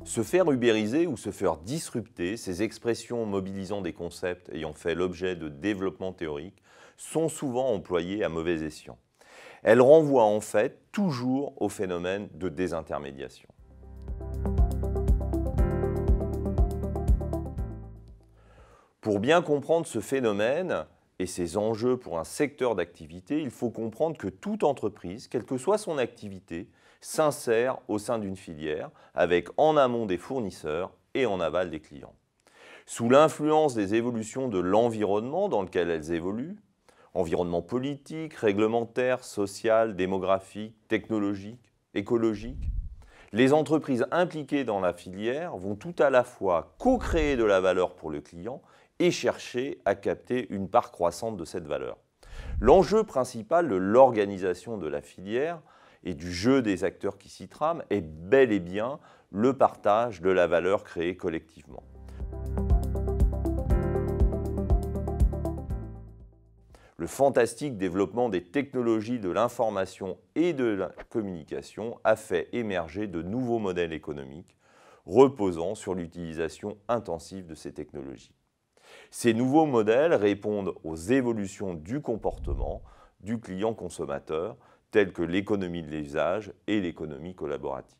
Se faire ubériser ou se faire disrupter, ces expressions mobilisant des concepts ayant fait l'objet de développement théorique, sont souvent employées à mauvais escient. Elles renvoient en fait toujours au phénomène de désintermédiation. Pour bien comprendre ce phénomène et ses enjeux pour un secteur d'activité, il faut comprendre que toute entreprise, quelle que soit son activité, s'insère au sein d'une filière avec en amont des fournisseurs et en aval des clients. Sous l'influence des évolutions de l'environnement dans lequel elles évoluent, environnement politique, réglementaire, social, démographique, technologique, écologique, les entreprises impliquées dans la filière vont tout à la fois co-créer de la valeur pour le client et chercher à capter une part croissante de cette valeur. L'enjeu principal de l'organisation de la filière et du jeu des acteurs qui s'y trament est bel et bien le partage de la valeur créée collectivement. Le fantastique développement des technologies de l'information et de la communication a fait émerger de nouveaux modèles économiques reposant sur l'utilisation intensive de ces technologies. Ces nouveaux modèles répondent aux évolutions du comportement du client consommateur, telles que l'économie de l'usage et l'économie collaborative.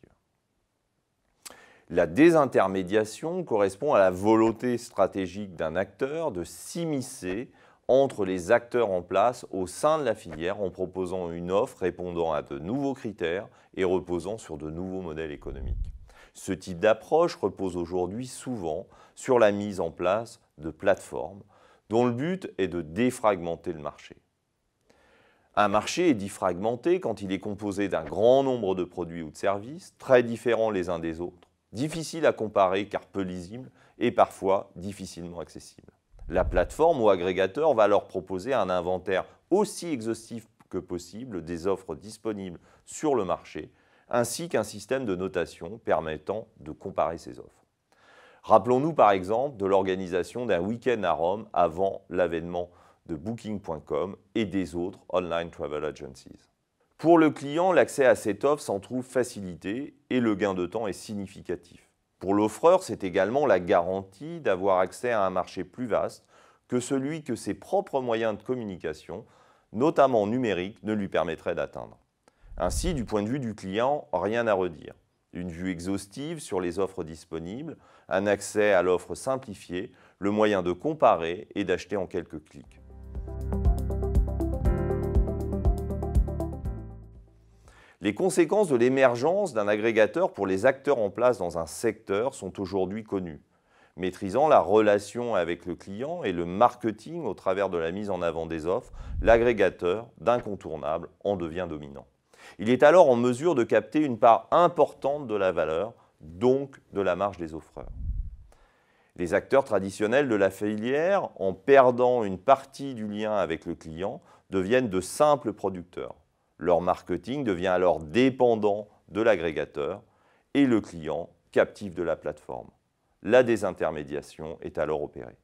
La désintermédiation correspond à la volonté stratégique d'un acteur de s'immiscer entre les acteurs en place au sein de la filière en proposant une offre répondant à de nouveaux critères et reposant sur de nouveaux modèles économiques. Ce type d'approche repose aujourd'hui souvent sur la mise en place de plateformes dont le but est de défragmenter le marché. Un marché est dit fragmenté quand il est composé d'un grand nombre de produits ou de services, très différents les uns des autres, difficiles à comparer car peu lisibles et parfois difficilement accessibles. La plateforme ou agrégateur va alors proposer un inventaire aussi exhaustif que possible des offres disponibles sur le marché, ainsi qu'un système de notation permettant de comparer ces offres. Rappelons-nous par exemple de l'organisation d'un week-end à Rome avant l'avènement de Booking.com et des autres online travel agencies. Pour le client, l'accès à cette offre s'en trouve facilité et le gain de temps est significatif. Pour l'offreur, c'est également la garantie d'avoir accès à un marché plus vaste que celui que ses propres moyens de communication, notamment numériques, ne lui permettraient d'atteindre. Ainsi, du point de vue du client, rien à redire. Une vue exhaustive sur les offres disponibles, un accès à l'offre simplifiée, le moyen de comparer et d'acheter en quelques clics. Les conséquences de l'émergence d'un agrégateur pour les acteurs en place dans un secteur sont aujourd'hui connues. Maîtrisant la relation avec le client et le marketing au travers de la mise en avant des offres, l'agrégateur, d'incontournable, en devient dominant. Il est alors en mesure de capter une part importante de la valeur, donc de la marge des offreurs. Les acteurs traditionnels de la filière, en perdant une partie du lien avec le client, deviennent de simples producteurs. Leur marketing devient alors dépendant de l'agrégateur et le client captif de la plateforme. La désintermédiation est alors opérée.